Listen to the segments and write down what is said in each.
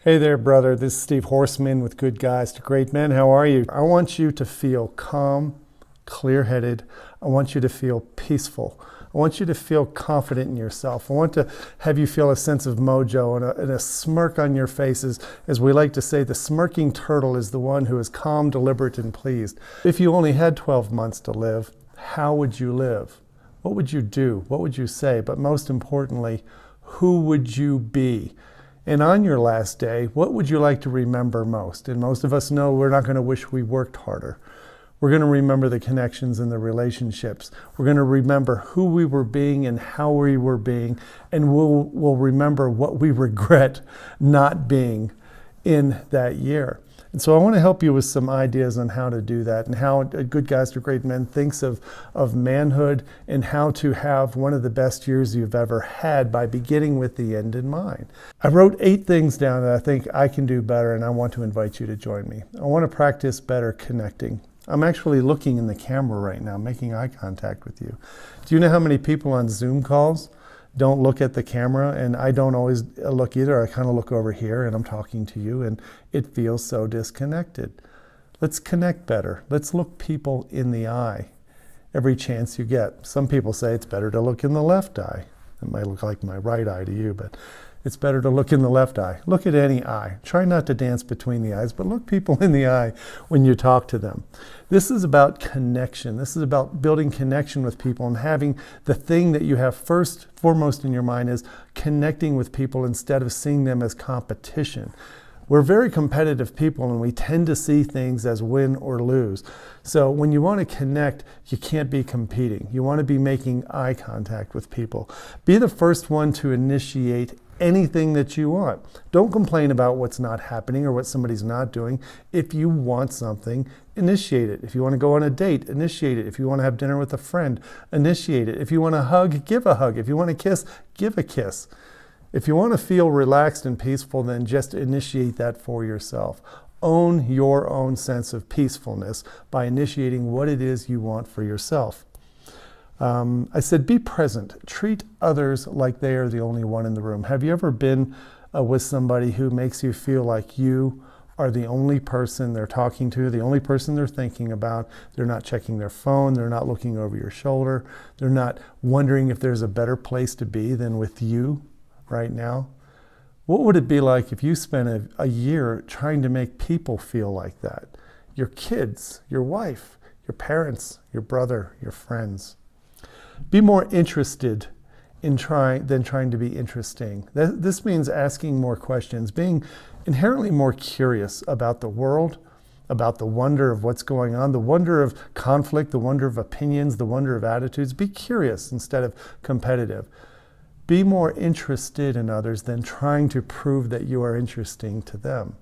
Hey there, brother. This is Steve Horseman with Good Guys to Great Men. How are you? I want you to feel calm, clear-headed. I want you to feel peaceful. I want you to feel confident in yourself. I want to have you feel a sense of mojo and a smirk on your faces. As we like to say, the smirking turtle is the one who is calm, deliberate, and pleased. If you only had 12 months to live, how would you live? What would you do? What would you say? But most importantly, who would you be? And on your last day, what would you like to remember most? And most of us know we're not going to wish we worked harder. We're going to remember the connections and the relationships. We're going to remember who we were being and how we were being. And we'll remember what we regret not being in that year. And so I want to help you with some ideas on how to do that and how Good Guys to Great Men thinks of manhood and how to have one of the best years you've ever had by beginning with the end in mind. I wrote 8 things down that I think I can do better, and I want to invite you to join me. I want to practice better connecting. I'm actually looking in the camera right now, making eye contact with you. Do you know how many people on Zoom calls don't look at the camera? And I don't always look either. I kind of look over here and I'm talking to you and it feels so disconnected. Let's connect better. Let's look people in the eye every chance you get. Some people say it's better to look in the left eye. It might look like my right eye to you, but it's better to look in the left eye. Look at any eye. Try not to dance between the eyes, but look people in the eye when you talk to them. This is about connection. This is about building connection with people and having the thing that you have foremost in your mind is connecting with people instead of seeing them as competition. We're very competitive people and we tend to see things as win or lose. So when you want to connect, you can't be competing. You want to be making eye contact with people. Be the first one to initiate anything that you want. Don't complain about what's not happening or what somebody's not doing. If you want something, initiate it. If you want to go on a date, initiate it. If you want to have dinner with a friend, initiate it. If you want to hug, give a hug. If you want to kiss, give a kiss. If you want to feel relaxed and peaceful, then just initiate that for yourself. Own your own sense of peacefulness by initiating what it is you want for yourself. I said, be present. Treat others like they are the only one in the room. Have you ever been with somebody who makes you feel like you are the only person they're talking to, the only person they're thinking about? They're not checking their phone. They're not looking over your shoulder. They're not wondering if there's a better place to be than with you right now. What would it be like if you spent a year trying to make people feel like that? Your kids, your wife, your parents, your brother, your friends. Be more interested in than trying to be interesting. This means asking more questions, being inherently more curious about the world, about the wonder of what's going on, the wonder of conflict, the wonder of opinions, the wonder of attitudes. Be curious instead of competitive. Be more interested in others than trying to prove that you are interesting to them.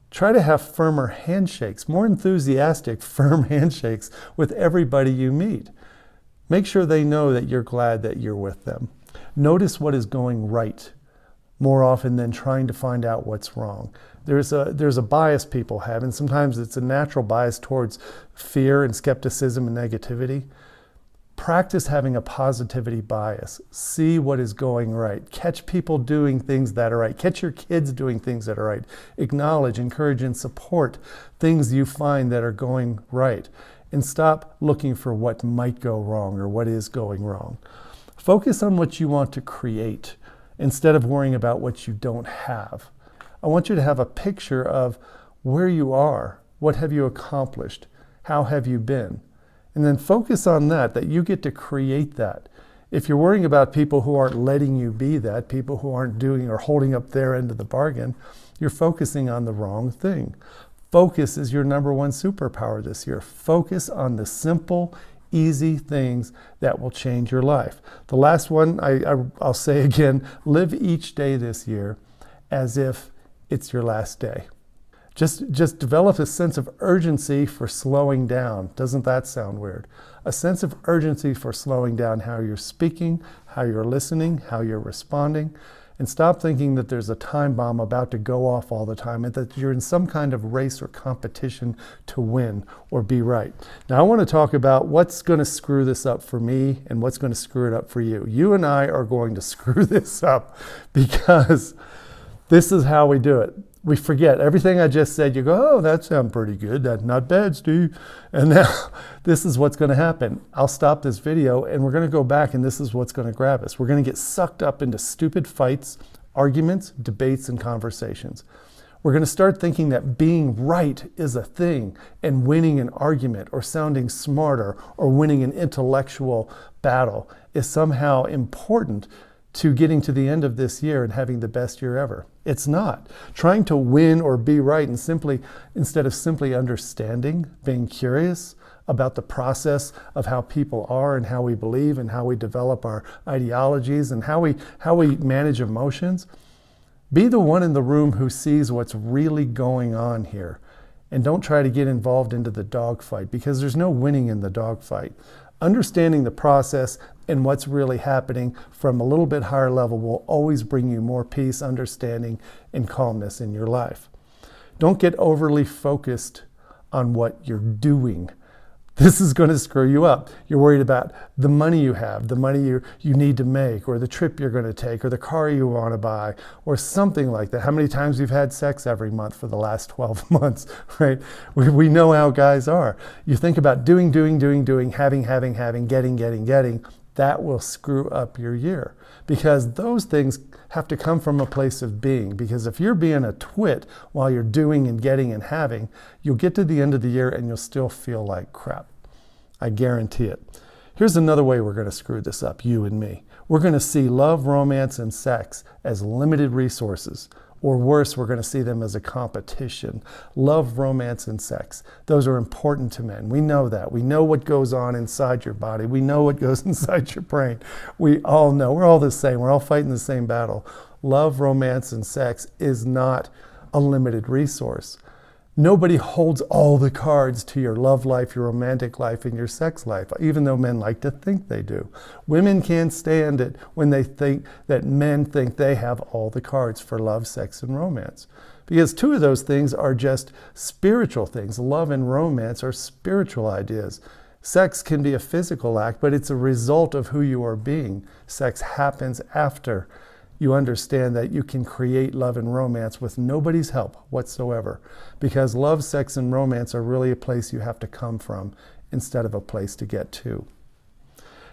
Try to have firmer handshakes, more enthusiastic, firm handshakes with everybody you meet. Make sure they know that you're glad that you're with them. Notice what is going right more often than trying to find out what's wrong. There's a bias people have, and sometimes it's a natural bias towards fear and skepticism and negativity. Practice having a positivity bias. See what is going right. Catch people doing things that are right. Catch your kids doing things that are right. Acknowledge, encourage, and support things you find that are going right. And stop looking for what might go wrong or what is going wrong. Focus on what you want to create instead of worrying about what you don't have. I want you to have a picture of where you are, what have you accomplished, how have you been, and then focus on that you get to create that. If you're worrying about people who aren't letting you be that, people who aren't doing or holding up their end of the bargain, you're focusing on the wrong thing. Focus is your number one superpower this year. Focus on the simple, easy things that will change your life. The last one, I'll say again, live each day this year as if it's your last day. Just develop a sense of urgency for slowing down. Doesn't that sound weird? A sense of urgency for slowing down how you're speaking, how you're listening, how you're responding. And stop thinking that there's a time bomb about to go off all the time and that you're in some kind of race or competition to win or be right. Now I want to talk about what's going to screw this up for me and what's going to screw it up for you. You and I are going to screw this up because This is how we do it. We forget everything I just said. You go, oh, that sounds pretty good. That's not bad, Steve. And now this is what's going to happen. I'll stop this video and we're going to go back, and this is what's going to grab us. We're going to get sucked up into stupid fights, arguments, debates, and conversations. We're going to start thinking that being right is a thing, and winning an argument or sounding smarter or winning an intellectual battle is somehow important to getting to the end of this year and having the best year ever. It's not. Trying to win or be right and instead of simply understanding, being curious about the process of how people are and how we believe and how we develop our ideologies and how we manage emotions. Be the one in the room who sees what's really going on here, and don't try to get involved into the dogfight, because there's no winning in the dogfight. Understanding the process and what's really happening from a little bit higher level will always bring you more peace, understanding, and calmness in your life. Don't get overly focused on what you're doing. This is going to screw you up. You're worried about the money you have, the money you need to make, or the trip you're going to take, or the car you want to buy, or something like that. How many times you've had sex every month for the last 12 months, right? We know how guys are. You think about doing, having, getting. That will screw up your year, because those things have to come from a place of being. Because if you're being a twit while you're doing and getting and having, you'll get to the end of the year and you'll still feel like crap. I guarantee it. Here's another way we're going to screw this up, you and me. We're going to see love, romance, and sex as limited resources. Or worse, we're going to see them as a competition. Love, romance, and sex. Those are important to men. We know that. We know what goes on inside your body. We know what goes inside your brain. We all know. We're all the same. We're all fighting the same battle. Love, romance, and sex is not a limited resource. Nobody holds all the cards to your love life, your romantic life, and your sex life, even though men like to think they do. Women can't stand it when they think that men think they have all the cards for love, sex, and romance. Because two of those things are just spiritual things. Love and romance are spiritual ideas. Sex can be a physical act, but it's a result of who you are being. Sex happens after you understand that you can create love and romance with nobody's help whatsoever. Because love, sex, and romance are really a place you have to come from instead of a place to get to.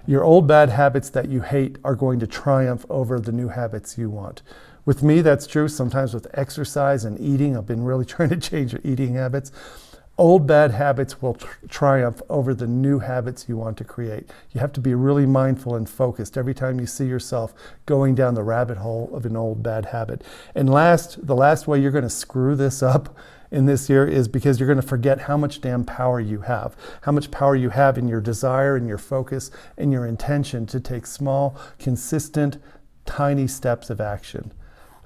Your old bad habits that you hate are going to triumph over the new habits you want. With me, that's true. Sometimes with exercise and eating, I've been really trying to change your eating habits. Old bad habits will triumph over the new habits you want to create. You have to be really mindful and focused every time you see yourself going down the rabbit hole of an old bad habit. And the last way you're going to screw this up in this year is because you're going to forget how much damn power you have. How much power you have in your desire and your focus and your intention to take small, consistent, tiny steps of action.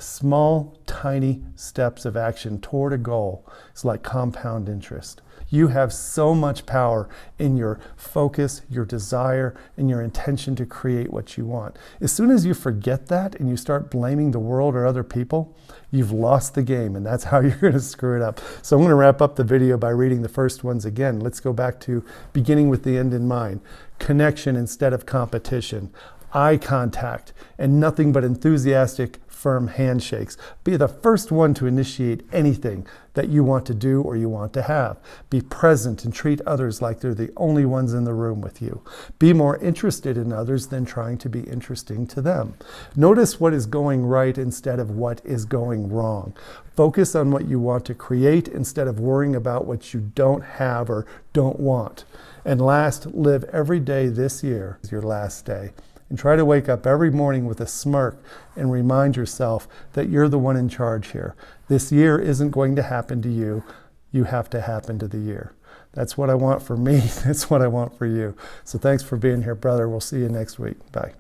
Small, tiny steps of action toward a goal is like compound interest. You have so much power in your focus, your desire, and your intention to create what you want. As soon as you forget that and you start blaming the world or other people, you've lost the game, and that's how you're going to screw it up. So I'm going to wrap up the video by reading the first ones again. Let's go back to beginning with the end in mind. Connection instead of competition. Eye contact and nothing but enthusiastic, firm handshakes. Be the first one to initiate anything that you want to do or you want to have. Be present and treat others like they're the only ones in the room with you. Be more interested in others than trying to be interesting to them. Notice what is going right instead of what is going wrong. Focus on what you want to create instead of worrying about what you don't have or don't want. And last, live every day this year as your last day. And try to wake up every morning with a smirk and remind yourself that you're the one in charge here. This year isn't going to happen to you. You have to happen to the year. That's what I want for me. That's what I want for you. So thanks for being here, brother. We'll see you next week. Bye.